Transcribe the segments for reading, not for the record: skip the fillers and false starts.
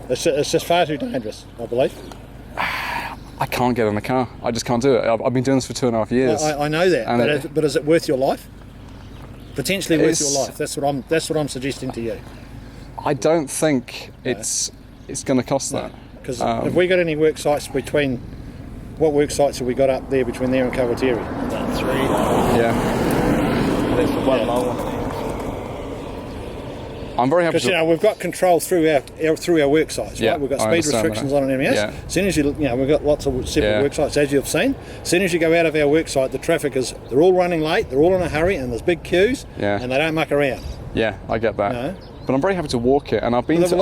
It's just far too dangerous, I believe. I can't get in the car. I just can't do it. I've been doing this for 2.5 years. I know that, but is it worth your life? Potentially worth your life. That's what I'm suggesting to you. I don't think it's going to cost that. Because have we got any work sites between? What work sites have we got up there between there and Kawatere? About 3. Yeah. There's the one low one. I'm very happy. Because we've got control through our work sites, right? We've got speed restrictions on and everything else. Yeah. As soon as we've got lots of separate work sites, as you've seen. As soon as you go out of our work site, the traffic they're all running late, they're all in a hurry, and there's big queues, and they don't muck around. Yeah, I get that. No. But I'm very happy to walk it, and I've been through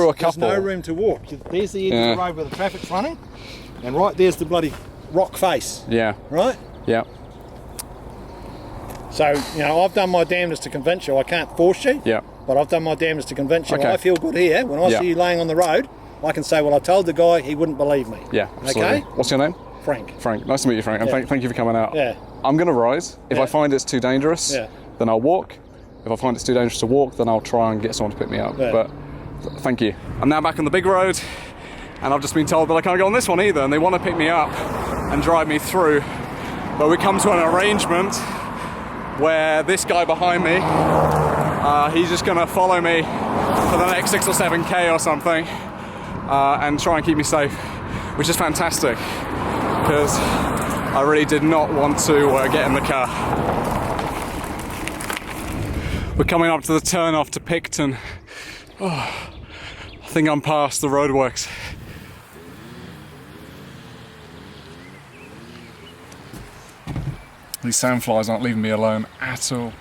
a couple. There's no room to walk. There's the edge of the road where the traffic's running, and right there's the bloody rock face. Yeah. Right? Yeah. So, I've done my damnedest to convince you. I can't force you. Yeah. But I've done my damnedest to convince you. Okay. I feel good here. When I see you laying on the road, I can say, well, I told the guy, he wouldn't believe me. Yeah, absolutely. Okay? What's your name? Frank. Frank. Nice to meet you, Frank. And thank you for coming out. Yeah. I'm going to ride. If I find it's too dangerous, then I'll walk. If I find it's too dangerous to walk, then I'll try and get someone to pick me up. Yeah. But thank you. I'm now back on the big road, and I've just been told that I can't go on this one either, and they want to pick me up and drive me through. But we come to an arrangement where this guy behind me, he's just going to follow me for the next 6 or 7k or something, and try and keep me safe, which is fantastic, because I really did not want to get in the car. We're coming up to the turn off to Picton. I think I'm past the roadworks. These sandflies aren't leaving me alone at all.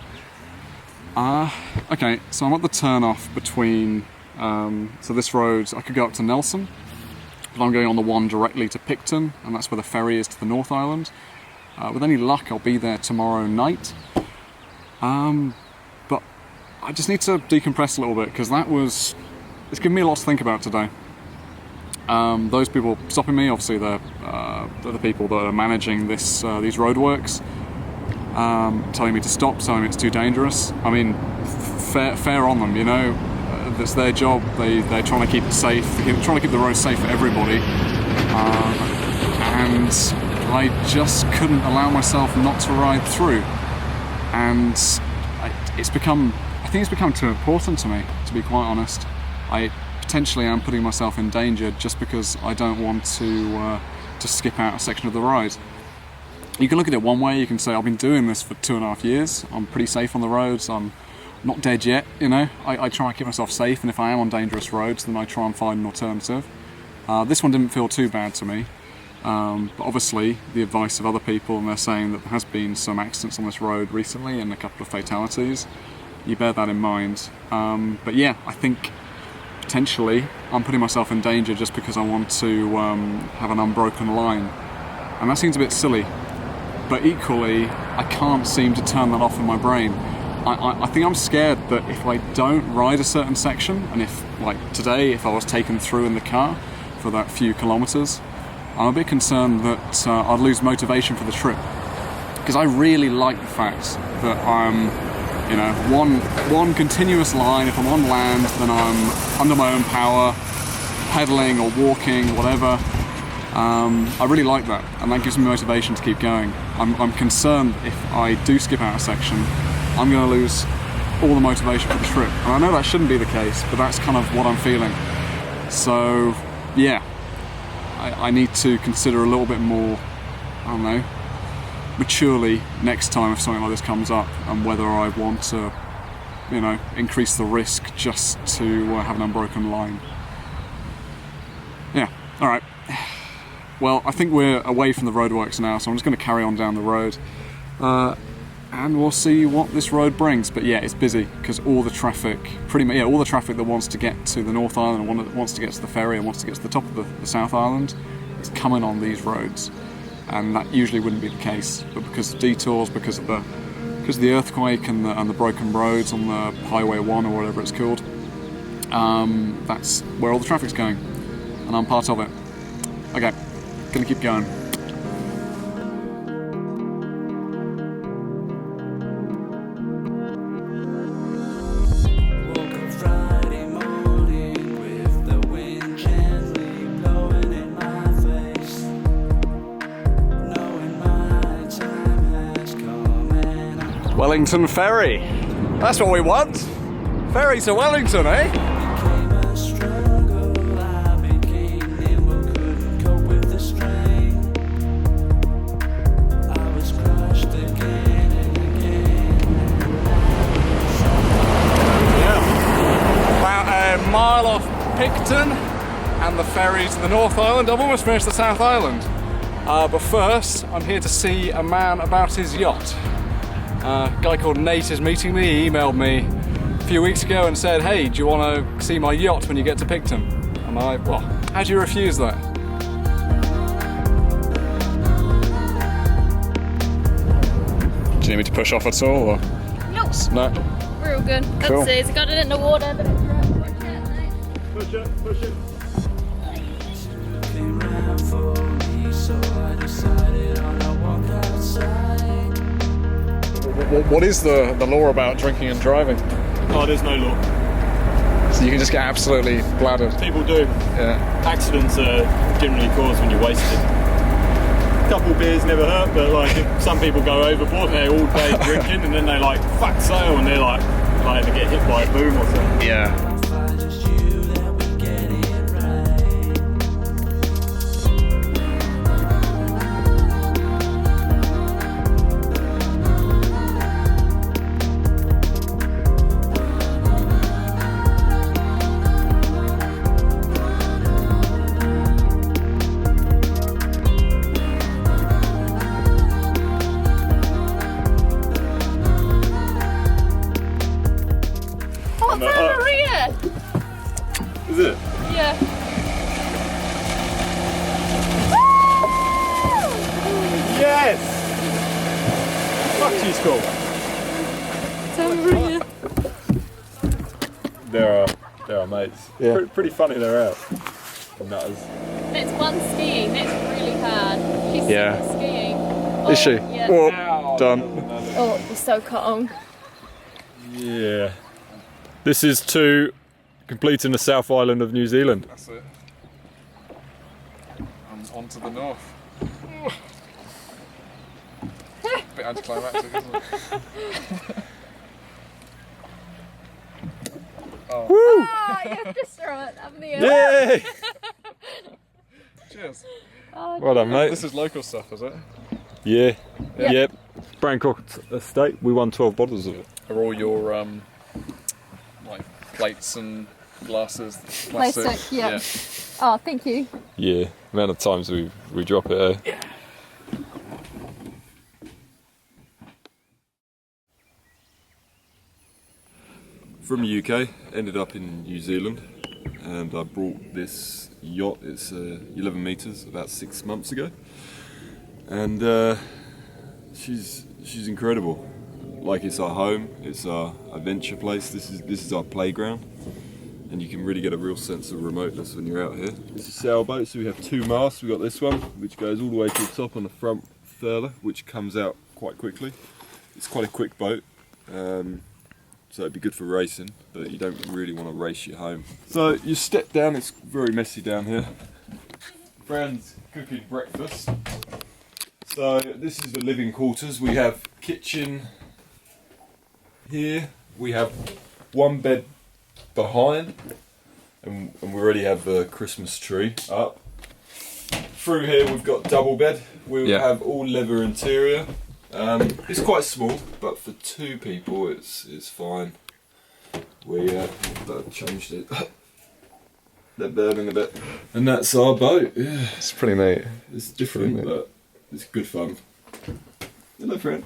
Okay, so I'm at the turn off between, so this road, I could go up to Nelson, but I'm going on the one directly to Picton, and that's where the ferry is to the North Island. With any luck, I'll be there tomorrow night. But I just need to decompress a little bit, because it's given me a lot to think about today. Those people stopping me, obviously they're the people that are managing these roadworks, telling me to stop, telling me it's too dangerous. I mean, fair on them, that's their job. They're trying to keep it safe, they're trying to keep the road safe for everybody. And I just couldn't allow myself not to ride through. And I think it's become too important to me, to be quite honest. I potentially am putting myself in danger just because I don't want to skip out a section of the ride. You can look at it one way. You can say, I've been doing this for 2.5 years. I'm pretty safe on the roads. I'm not dead yet, I try and keep myself safe, and if I am on dangerous roads, then I try and find an alternative. This one didn't feel too bad to me, but obviously the advice of other people, and they're saying that there has been some accidents on this road recently and a couple of fatalities. You bear that in mind. But yeah, I think potentially I'm putting myself in danger just because I want to have an unbroken line, and that seems a bit silly, but equally I can't seem to turn that off in my brain. I think I'm scared that if I don't ride a certain section, and if, like today, if I was taken through in the car for that few kilometres, I'm a bit concerned that I'd lose motivation for the trip, because I really like the fact that I'm one continuous line. If I'm on land, then I'm under my own power, pedaling or walking, whatever. I really like that, and that gives me motivation to keep going. I'm concerned if I do skip out a section, I'm going to lose all the motivation for the trip. And I know that shouldn't be the case, but that's kind of what I'm feeling. So, yeah, I need to consider a little bit more, I don't know, maturely next time if something like this comes up, and whether I want to, increase the risk just to have an unbroken line. Yeah, all right. Well, I think we're away from the roadworks now, so I'm just going to carry on down the road, and we'll see what this road brings. But yeah, it's busy because all the traffic, all the traffic that wants to get to the North Island, and wants to get to the ferry, and wants to get to the top of the South Island, is coming on these roads. And that usually wouldn't be the case, but because of detours, because of the earthquake and the broken roads on the Highway 1 or whatever it's called, that's where all the traffic's going, and I'm part of it. Okay, gonna keep going. Woke up Friday morning with the wind Wellington Ferry. That's what we want. Ferry to Wellington, eh? About a mile off Picton and the ferry to the North Island. I've almost finished the South Island. But first, I'm here to see a man about his yacht. A guy called Nate is meeting me. He emailed me a few weeks ago and said, hey, do you want to see my yacht when you get to Picton? I'm like, well, how do you refuse that? Do you need me to push off at all? Or? Nope. No? We're all good. Cool. Let's see, he's got it in the water, but it's right. Push it, push it. What is the law about drinking and driving? Oh, there's no law. So you can just get absolutely bladdered. People do. Yeah. Accidents are generally caused when you're wasted. A couple beers never hurt, but like some people go overboard, they're all day drinking, and then they like fuck sail, and they're like they get hit by a boom or something. Yeah. Is it? Yeah. Yes! Fuck, she's cool. There are mates. Yeah. Pretty funny they're out. Nutters. It's one skiing. It's really hard. She's Yeah. sick of skiing. Is she? Yeah. Well, done. Oh, it's so cold. Yeah. This is to completing the South Island of New Zealand. That's it. I'm on to the north. Bit anticlimactic, isn't it? Oh, you have to throw it up in the air. Yay! Cheers. Oh, Well done, mate. This is local stuff, is it? Yeah. Yeah. Yep. Bangkok Estate. We won 12 bottles of it. Are all your like plates and glasses plastic? Plastic, yeah. Oh, thank you. Yeah. Amount of times we drop it. From UK, ended up in New Zealand, and I brought this yacht. It's 11 meters, about 6 months ago, and she's incredible. Like, it's our home, it's our adventure place. This is our playground, and you can really get a real sense of remoteness when you're out here. It's a sailboat, so we have 2 masts. We've got this one, which goes all the way to the top on the front furler, which comes out quite quickly. It's quite a quick boat. So it'd be good for racing, but you don't really want to race you home. So you step down, it's very messy down here. Fran's cooking breakfast. So this is the living quarters. We have kitchen here. We have one bed behind, and we already have the Christmas tree up. Through here we've got double bed. We have all leather interior. It's quite small, but for 2 people it's fine. We changed it. They're burning a bit. And that's our boat. Yeah. It's pretty neat. It's different, but it's good fun. Hello, friend.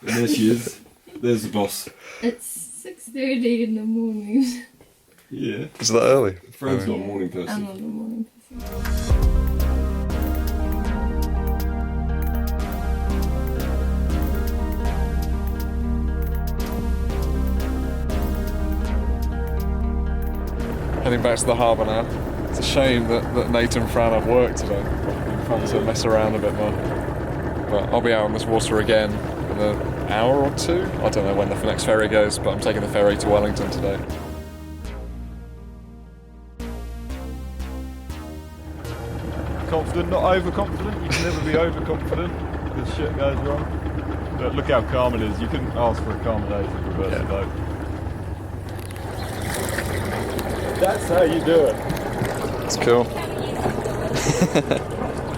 And there she is. There's the boss. It's 6:30 in the morning. Yeah. Is that early? Fran's not a morning person. I'm not a morning person. Heading back to the harbour now. It's a shame that Nate and Fran have work today. It'd be fun to mess around a bit more. But I'll be out on this water again in an hour or 2. I don't know when the next ferry goes, but I'm taking the ferry to Wellington today. Confident, not overconfident. You can never be overconfident because shit goes wrong. Look how calm it is. You couldn't ask for a calmer day to reverse the boat. That's how you do it. It's cool.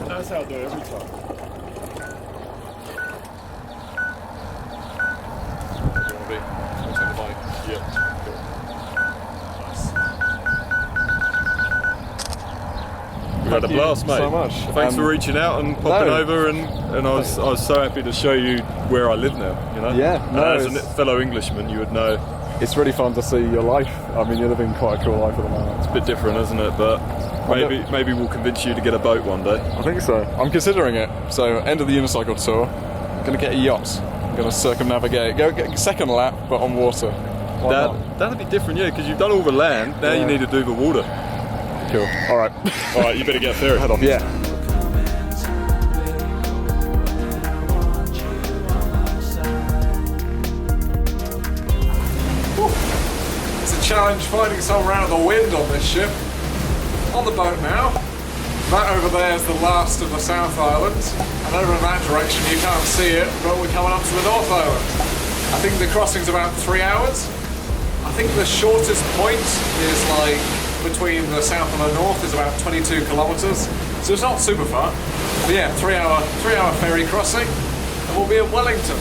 That's how I do it every time. We had a blast, mate. So much. Thanks for reaching out and popping over, and I was so happy to show you where I live now. You know. Yeah. No, as a fellow Englishman, you would know. It's really fun to see your life. I mean, you're living quite a cool life at the moment. It's a bit different, isn't it? But maybe we'll convince you to get a boat one day. I think so. I'm considering it. So, end of the Unicycle tour. I'm gonna get a yacht. I'm gonna circumnavigate. Go get a second lap, but on water. That'd be different, yeah, because you've done all the land. Now you need to do the water. Cool. All right. All right. You better get there. Head on. Yeah. It's a challenge finding somewhere out of the wind on this ship. On the boat now. That over there is the last of the South Island, and over in that direction you can't see it, but we're coming up to the North Island. I think the crossing's about 3 hours. I think the shortest point is like between the south and the north is about 22 kilometres, so it's not super far. But yeah, 3 hour ferry crossing, and we'll be in Wellington.